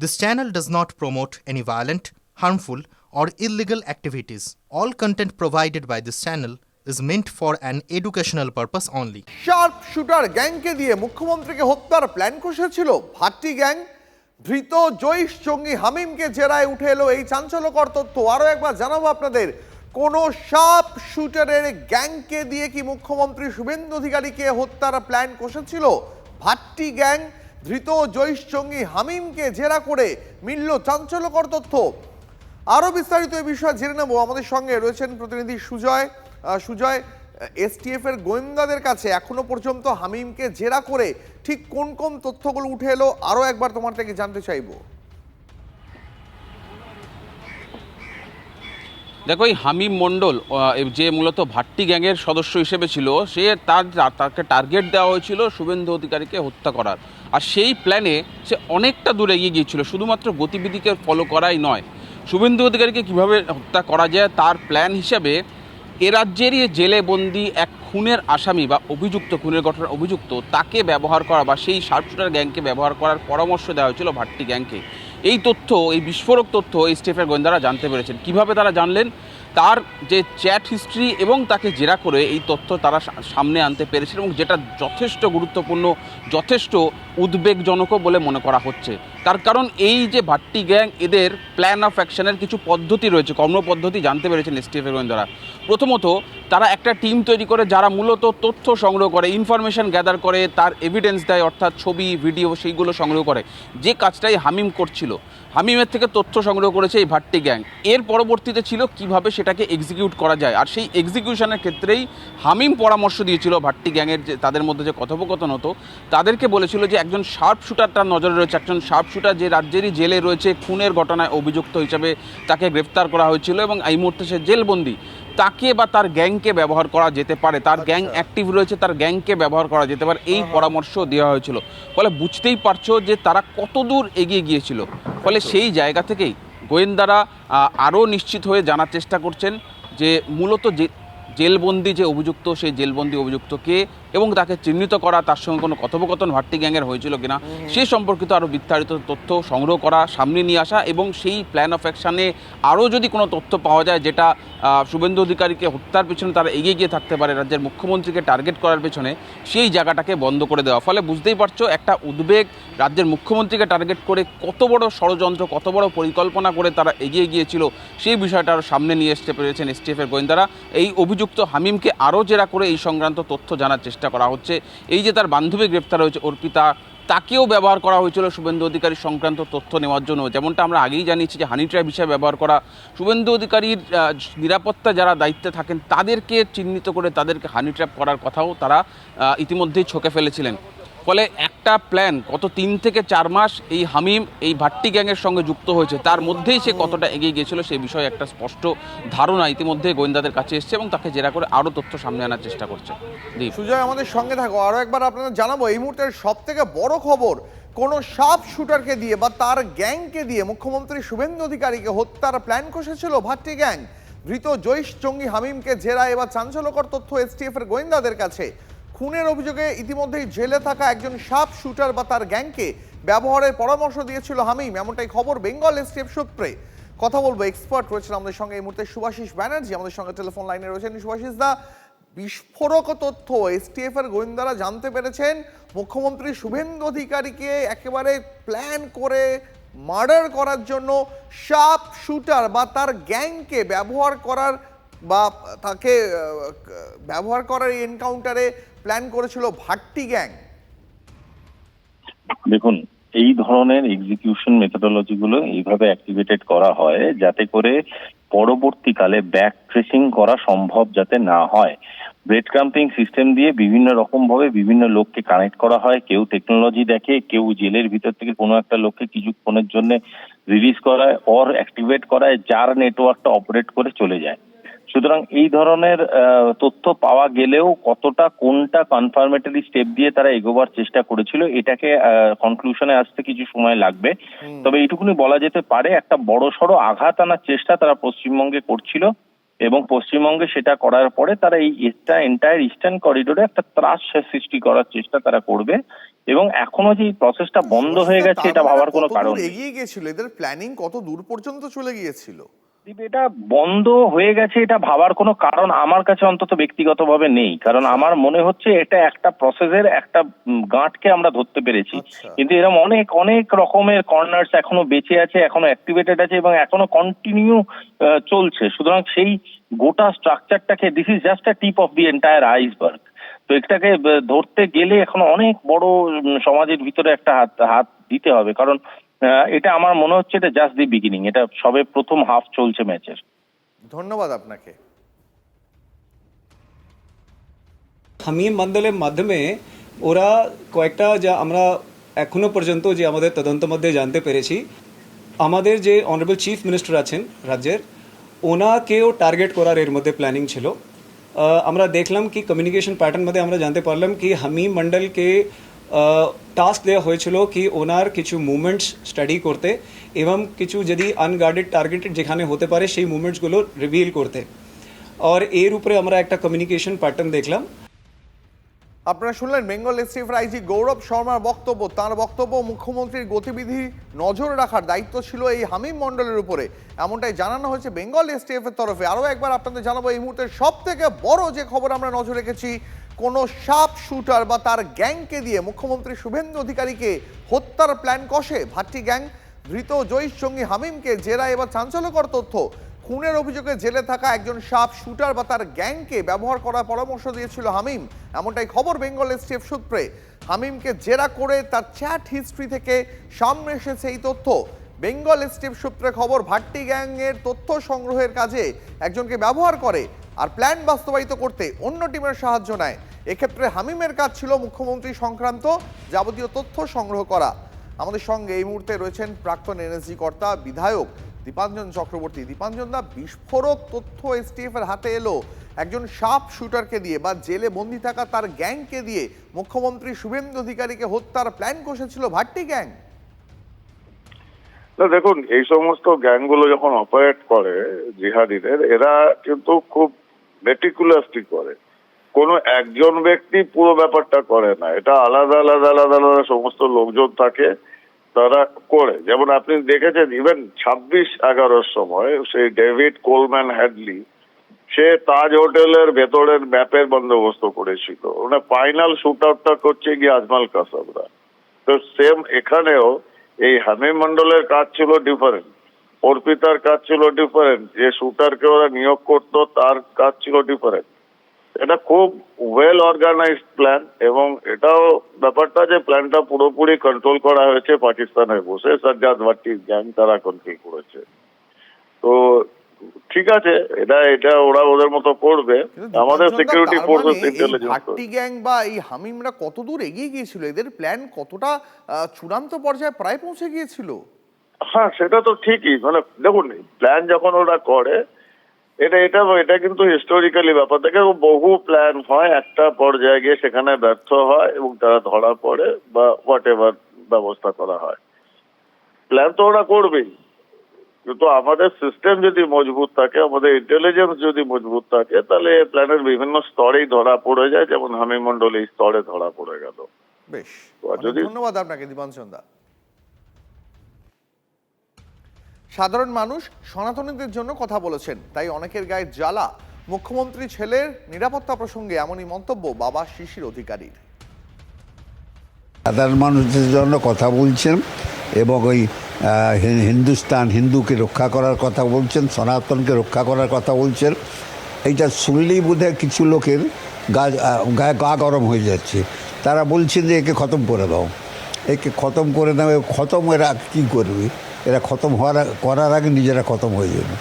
This channel does not promote any violent, harmful, or illegal activities. All content provided by this channel is meant for an educational purpose only. Sharp shooter গ্যাংকে দিয়ে মুখ্যমন্ত্রীকে হত্যার plan কষেছিল Bhatti gang. ধৃত জৈশ জঙ্গি হামিমকে জেরায় উঠে এলো এই চাঞ্চল্যকর তথ্য। আরো একবার জানাবো আপনাদের, কোন শার্প শুটারের গ্যাংকে দিয়ে কি মুখ্যমন্ত্রী শুভেন্দু অধিকারীকে হত্যার প্ল্যান কষেছিল ভাট্টি গ্যাং? ধৃত জৈশ জঙ্গি হামিমকে জেরা করে মিলল চাঞ্চল্যকর তথ্য। আরো বিস্তারিত এই বিষয়ে জেনে নেব। আমাদের সঙ্গে রয়েছেন প্রতিনিধি সুজয়। সুজয়, এসটিএফ এর গোয়েন্দাদের কাছে এখনো পর্যন্ত হামিমকে জেরা করে ঠিক কোন কোন তথ্যগুলো উঠে এলো আরো একবার তোমার থেকে জানতে চাইবো। দেখো, এই হামিম মণ্ডল যে মূলত ভাট্টি গ্যাংয়ের সদস্য হিসেবে ছিল, সে তাকে টার্গেট দেওয়া হয়েছিল শুভেন্দু অধিকারীকে হত্যা করার। আর সেই প্ল্যানে সে অনেকটা দূরে এগিয়ে গিয়েছিল, শুধুমাত্র গতিবিধিকে ফলো করাই নয়, শুভেন্দু অধিকারীকে কীভাবে হত্যা করা যায় তার প্ল্যান হিসেবে এ রাজ্যেরই জেলে বন্দি এক খুনের আসামি বা অভিযুক্ত, খুনের ঘটনার অভিযুক্ত, তাকে ব্যবহার করা বা সেই শার্পশুটার গ্যাংকে ব্যবহার করার পরামর্শ দেওয়া হয়েছিল ভাট্টি গ্যাংকে। এই তথ্য, এই বিস্ফোরক তথ্য এসটিএফের গোয়েন্দারা জানতে পেরেছেন। কিভাবে তারা জানলেন? তার যে চ্যাট হিস্ট্রি এবং তাকে জেরা করে এই তথ্য তারা সামনে আনতে পেরেছেন, এবং যেটা যথেষ্ট গুরুত্বপূর্ণ, যথেষ্ট উদ্বেগজনকও বলে মনে করা হচ্ছে। তার কারণ এই যে ভাট্টি গ্যাং, এদের প্ল্যান অফ অ্যাকশনের কিছু পদ্ধতি রয়েছে, কর্মপদ্ধতি জানতে পেরেছেন এসটিএফের গোয়েন্দারা। প্রথমত, তারা একটা টিম তৈরি করে যারা মূলত তথ্য সংগ্রহ করে, ইনফরমেশন গ্যাদার করে, তার এভিডেন্স দেয়, অর্থাৎ ছবি, ভিডিও সেইগুলো সংগ্রহ করে। যে কাজটাই হামিম করছিল, হামিমের থেকে তথ্য সংগ্রহ করেছে এই ভাট্টি গ্যাং। এর পরবর্তীতে ছিল কিভাবে সেটাকে এক্সিকিউট করা যায়, আর সেই এক্সিকিউশনের ক্ষেত্রেই হামিম পরামর্শ দিয়েছিল ভাট্টি গ্যাংয়ের যে তাদের মধ্যে যে কথোপকথন হতো, তাদেরকে বলেছিল যে একজন শার্প শুটার তার নজরে রয়েছে, একজন শার্প শুটার যে রাজ্যেরই জেলে রয়েছে, খুনের ঘটনায় অভিযুক্ত হিসাবে তাকে গ্রেফতার করা হয়েছিল এবং এই মুহূর্তে সে জেলবন্দি। তাকে বা তার গ্যাংকে ব্যবহার করা যেতে পারে, তার গ্যাং অ্যাক্টিভ রয়েছে, তার গ্যাংকে ব্যবহার করা যেতে পারে, এই পরামর্শ দেওয়া হয়েছিল। ফলে বুঝতেই পারছো যে তারা কত দূর এগিয়ে গিয়েছিল। ফলে সেই জায়গা থেকেই গোয়েন্দারা আরও নিশ্চিত হয়ে জানার চেষ্টা করছেন যে মূলত যে জেলবন্দি যে অভিযুক্ত, সেই জেলবন্দি অভিযুক্তকে এবং তাকে চিহ্নিত করা, তার সঙ্গে কোনো কথোপকথন ভাট্টি গ্যাংয়ের হয়েছিল কিনা সে সম্পর্কিত আরও বিস্তারিত তথ্য সংগ্রহ করা, সামনে নিয়ে আসা, এবং সেই প্ল্যান অফ অ্যাকশানে আরও যদি কোনো তথ্য পাওয়া যায় যেটা শুভেন্দু অধিকারীকে হত্যার পেছনে তারা এগিয়ে গিয়ে থাকতে পারে, রাজ্যের মুখ্যমন্ত্রীকে টার্গেট করার পেছনে, সেই জায়গাটাকে বন্ধ করে দেওয়া। ফলে বুঝতেই পারছো একটা উদ্বেগ, রাজ্যের মুখ্যমন্ত্রীকে টার্গেট করে কত বড় ষড়যন্ত্র, কত বড় পরিকল্পনা করে তারা এগিয়ে গিয়েছিল, সেই বিষয়টা আরও সামনে নিয়ে আসতে পেরেছেন এসটিএফের গোয়েন্দারা। এই অভিযুক্ত হামিমকে আরও জেরা করে এই সংক্রান্ত তথ্য জানার চেষ্টা করা হচ্ছে। এই যে তার বান্ধবী গ্রেপ্তার হয়েছে অর্পিতা, তাকেও ব্যবহার করা হয়েছিল শুভেন্দু অধিকারী সংক্রান্ত তথ্য নেওয়ার জন্য। যেমনটা আমরা আগেই জানিয়েছি যে হানি ট্র্যাপ হিসেবে ব্যবহার করা, শুভেন্দু অধিকারীর নিরাপত্তা যারা দায়িত্বে থাকেন তাদেরকে চিহ্নিত করে তাদেরকে হানি ট্র্যাপ করার কথাও তারা ইতিমধ্যেই ছকে ফেলেছিলেন। ফলে একটা প্ল্যান গত 3 থেকে 4 মাস এই হামিম এই ভাট্টি গ্যাংয়ের সঙ্গে যুক্ত হয়েছে, তার মধ্যেই সে কতটা এগিয়ে গিয়েছিল সেই বিষয়ে একটা স্পষ্ট ধারণা ইতিমধ্যে গোয়েন্দাদের কাছে এসছে, এবং তাকে জেরা করে আরও তথ্য সামনে আনার চেষ্টা করছে। সুজয়, আমাদের সঙ্গে থাকো। আরো একবার আপনাদের জানাবো, এই মুহূর্তের সব থেকে বড় খবর, কোন শার্প শুটারকে দিয়ে বা তার গ্যাংকে দিয়ে মুখ্যমন্ত্রী শুভেন্দু অধিকারীকে হত্যার প্ল্যান কষেছিল ভাট্টি গ্যাং। ধৃত জৈশ জঙ্গি হামিমকে জেরা, এবার চাঞ্চল্যকর তথ্য এসটিএফ এর গোয়েন্দাদের কাছে। খুনের অভিযোগে ইতিমধ্যেই জেলে থাকা একজন শার্প শুটার বা তার গ্যাংকে ব্যবহারের পরামর্শ দিয়েছিল হামিম, এমনটাই খবর বেঙ্গল এসটিএফ সূত্রে। কথা বলবো, এক্সপার্ট রয়েছেন আমাদের সঙ্গে এই মুহূর্তে শুভাশিস ব্যানার্জি আমাদের সঙ্গে টেলিফোন লাইনে রয়েছেন। শুভাশিস দা, বিস্ফোরক তথ্য এসটিএফ এর গোয়েন্দারা জানতে পেরেছেন মুখ্যমন্ত্রী শুভেন্দু অধিকারীকে একেবারে প্ল্যান করে মার্ডার করার জন্য শার্প শুটার বা তার গ্যাংকে ব্যবহার করার বা তাকে ব্যবহার করার এনকাউন্টারে প্ল্যান করেছিল ভাট্টি গ্যাং। দেখুন, এই ধরনের এক্সিকিউশন মেথোডোলজি গুলো এইভাবে অ্যাক্টিভেটেড করা হয় যাতে করে পরবর্তীকালে ব্যাক ট্রেসিং করা সম্ভব যাতে না হয়। ব্রেড ক্রাম্পিং সিস্টেম দিয়ে বিভিন্ন রকম ভাবে বিভিন্ন লোককে কানেক্ট করা হয়। কেউ টেকনোলজি দেখে, কেউ জেলের ভিতর থেকে কোনো একটা লোককে কিছুক্ষণের জন্য রিলিজ করায় অর অ্যাক্টিভেট করায়, যার নেটওয়ার্কটা অপারেট করে চলে যায়। সুতরাং এই ধরনের তথ্য পাওয়া গেলেও কতটা কোনটা কনফার্মেটরি স্টেপ দিয়ে তারা এগোবার চেষ্টা করেছিল এটাকে কনক্লুশনে আসতে কিছু সময় লাগবে। তবে এইটুকুনি বলা যেতে পারে একটা বড়সড় আঘাত আনার চেষ্টা তারা পশ্চিমবঙ্গে করছিল, এবং পশ্চিমবঙ্গে সেটা করার পরে তারা এই এন্টায়ার ইস্টার্ন করিডোরে একটা ত্রাস সৃষ্টি করার চেষ্টা তারা করবে, এবং এখনো যে প্রসেসটা বন্ধ হয়ে গেছে এটা ভাবার কোনো কারণ নেই। এগিয়ে গিয়েছিল, এদের প্ল্যানিং কত দূর পর্যন্ত চলে গিয়েছিল? এটা বন্ধ হয়ে গেছে এটা ভাবার কোনো কারণ আমার কাছে অন্তত ব্যক্তিগতভাবে নেই, কারণ আমার মনে হচ্ছে এটা একটা প্রসেসের একটা গাঁটকে আমরা ধরতে পেরেছি। কিন্তু এরকম অনেক অনেক রকমের কর্নার্স এখনো বেঁচে আছে, এখনো অ্যাক্টিভেটেড আছে এবং এখনো কন্টিনিউ চলছে। সুতরাং সেই গোটা স্ট্রাকচারটাকে, this is just a tip of the entire iceberg. তো এটাকে ধরতে গেলে এখনো অনেক বড় সমাজের ভিতরে একটা হাত দিতে হবে, কারণ এটা আমার মনে হচ্ছে এটা জাস্ট দি বিগিনিং, এটা সবে প্রথম হাফ চলছে ম্যাচের। ধন্যবাদ আপনাকে। হামিম মন্ডলের মাধ্যমে ওরা কয়েকটা যা আমরা এখনো পর্যন্ত যে আমাদের তদন্ত মধ্যে জানতে পেরেছি, আমাদের যে অনারেবল চিফ মিনিস্টার আছেন রাজ্যের, ওনাকেও টার্গেট করার এর মধ্যে প্ল্যানিং ছিল। আমরা দেখলাম কি কমিউনিকেশন প্যাটার্ন মধ্যে আমরা জানতে পারলাম কি হামিম মন্ডলকে টাস্ক দেওয়া হয়েছিল কি ওনার কিছু মুভমেন্টস স্টাডি করতে এবং কিছু যদি আনগার্ডেড টার্গেটেড যেখানে হতে পারে সেই মুভমেন্টসগুলো রিভিল করতে, আর এর উপরে আমরা একটা কমিউনিকেশন প্যাটার্ন দেখলাম। আপনারা শুনলেন বেঙ্গল এসটিএফ আইজি গৌরব শর্মার বক্তব্য। তার বক্তব্য, মুখ্যমন্ত্রীর গতিবিধি নজর রাখার দায়িত্ব ছিল এই হামিম মন্ডলের উপরে, এমনটাই জানানো হয়েছে বেঙ্গল এসটিএফ এর তরফে। আরও একবার আপনাদের জানাবো, এই মুহূর্তে সব থেকে বড় যে খবর আমরা নজর রেখেছি, কোনো সাপ শুটার বা তার গ্যাংকে দিয়ে মুখ্যমন্ত্রী শুভেন্দু অধিকারীকে হত্যার প্ল্যান কষে ভাট্টি গ্যাং। ধৃত জয়ীশ সঙ্গী হামিমকে জেরায় এবার চাঞ্চল্যকর তথ্য। খুনের অভিযোগে জেলে থাকা একজন সাপ শুটার বা তার গ্যাংকে ব্যবহার করার পরামর্শ দিয়েছিল হামিম, এমনটাই খবর বেঙ্গল এসটিএফ সূত্রে। হামিমকে জেরা করে তার চ্যাট হিস্ট্রি থেকে সামনে এসেছে এই তথ্য। বেঙ্গল এসটিএফ সূত্রে খবর, ভাট্টি গ্যাংয়ের তথ্য সংগ্রহের কাজে একজনকে ব্যবহার করে আর প্ল্যান বাস্তবায়িত করতে অন্য টিমের সাহায্য নেয়। এক্ষেত্রে হামিমের কাজ ছিল মুখ্যমন্ত্রী সংক্রান্ত যাবতীয় তথ্য সংগ্রহ করা। আমাদের সঙ্গে এই মুহূর্তে রয়েছেন প্রাক্তন এনএসজি কর্তা বিধায়ক দীপাঞ্জন চক্রবর্তী। দীপাঞ্জন দা, বিস্ফোরক তথ্য এসটিএফ এর হাতে এলো একজন সাপ শুটারকে দিয়ে বা জেলে বন্দি থাকা তার গ্যাংকে দিয়ে মুখ্যমন্ত্রী শুভেন্দু অধিকারীকে হত্যার প্ল্যান কষেছিল ভাট্টি গ্যাং। দেখুন, এই সমস্ত গ্যাংগুলো যখন অপারেট করে জিহাদিদের, এরা কিন্তু খুব মেটিকুলাসলি করে। কোনো একজন ব্যক্তি পুরো ব্যাপারটা করে না, এটা আলাদা আলাদা আলাদা আলাদা সমস্ত লোকজন থাকে, তারা করে। যেমন আপনি দেখেছেন ইভেন 26/11 সময় সেই ডেভিড কোলম্যান হ্যাডলি, সে তাজ হোটেলের ভেতরের ম্যাপের বন্দোবস্ত করেছিল। ওরা ফাইনাল শুট আউটটা করছে গিয়ে আজমাল কাসাবরা। তো সেম এখানেও এই হামিম মন্ডলের কাজ ছিল ডিফারেন্ট, অর্পিতার কাজ ছিল ডিফারেন্ট, যে শুটারকে ওরা নিয়োগ করতো তার কাজ ছিল ডিফারেন্ট। এটা খুব ওয়েল অর্গানাইজড প্ল্যান, এবং এটাও ব্যাপারটা যে প্ল্যানটা পুরোপুরি কন্ট্রোল করা হয়েছে পাকিস্তানে বসে, সাজ্জাদ ভাট্টির গ্যাং তারা কন্ট্রোল করেছে। তো ঠিক আছে, এটা ওরা ওদের মতো করবে। আমাদের security forces intelligence, Bhatti gang বা এই হামিমরা কতদূর এগিয়ে গিয়েছিল, এদের প্ল্যান কতটা চূড়ান্ত পর্যায়ে প্রায় পৌঁছে গিয়েছিল? হ্যাঁ, সেটা তো ঠিকই। মানে দেখুন, প্ল্যান যখন ওরা করে, এটা কিন্তু হিস্টোরিক্যালি ব্যাপার থেকে বহু প্ল্যান হয়, একটা পর্যায়ে গিয়ে সেখানে ব্যর্থ হয় এবং তারা ধরা পড়ে বা হোয়াট এভার ব্যবস্থা করা হয়। প্ল্যান তো ওরা করবেই, কিন্তু আমাদের সিস্টেম যদি মজবুত থাকে, আমাদের ইন্টেলিজেন্স যদি মজবুত থাকে, তাহলে প্ল্যানের বিভিন্ন স্তরেই ধরা পড়ে যায়, যেমন হামিম মন্ডল এই স্তরে ধরা পড়ে গেল। বেশ, যদি ধন্যবাদ আপনাকে দীপাঞ্জন দা। সাধারণ মানুষ সনাতনীদের জন্য কথা বলেছেন, তাই অনেকের গায়ে জ্বালা। মুখ্যমন্ত্রী ছেলের নিরাপত্তা প্রসঙ্গে এমনই মন্তব্য বাবা শিশির অধিকারীর। সাধারণ মানুষদের জন্য কথা বলছেন এবং ওই হিন্দুকে রক্ষা করার কথা বলছেন, সনাতনকে রক্ষা করার কথা বলছেন। এইটা শুনলেই বোধহয় কিছু লোকের গা গরম হয়ে যাচ্ছে। তারা বলছেন যে একে খতম করে দাও, একে খতম করে দাও। খতম এরা কী করবে? এরা খতম করার আগে নিজেরা খতম হয়ে যাবে।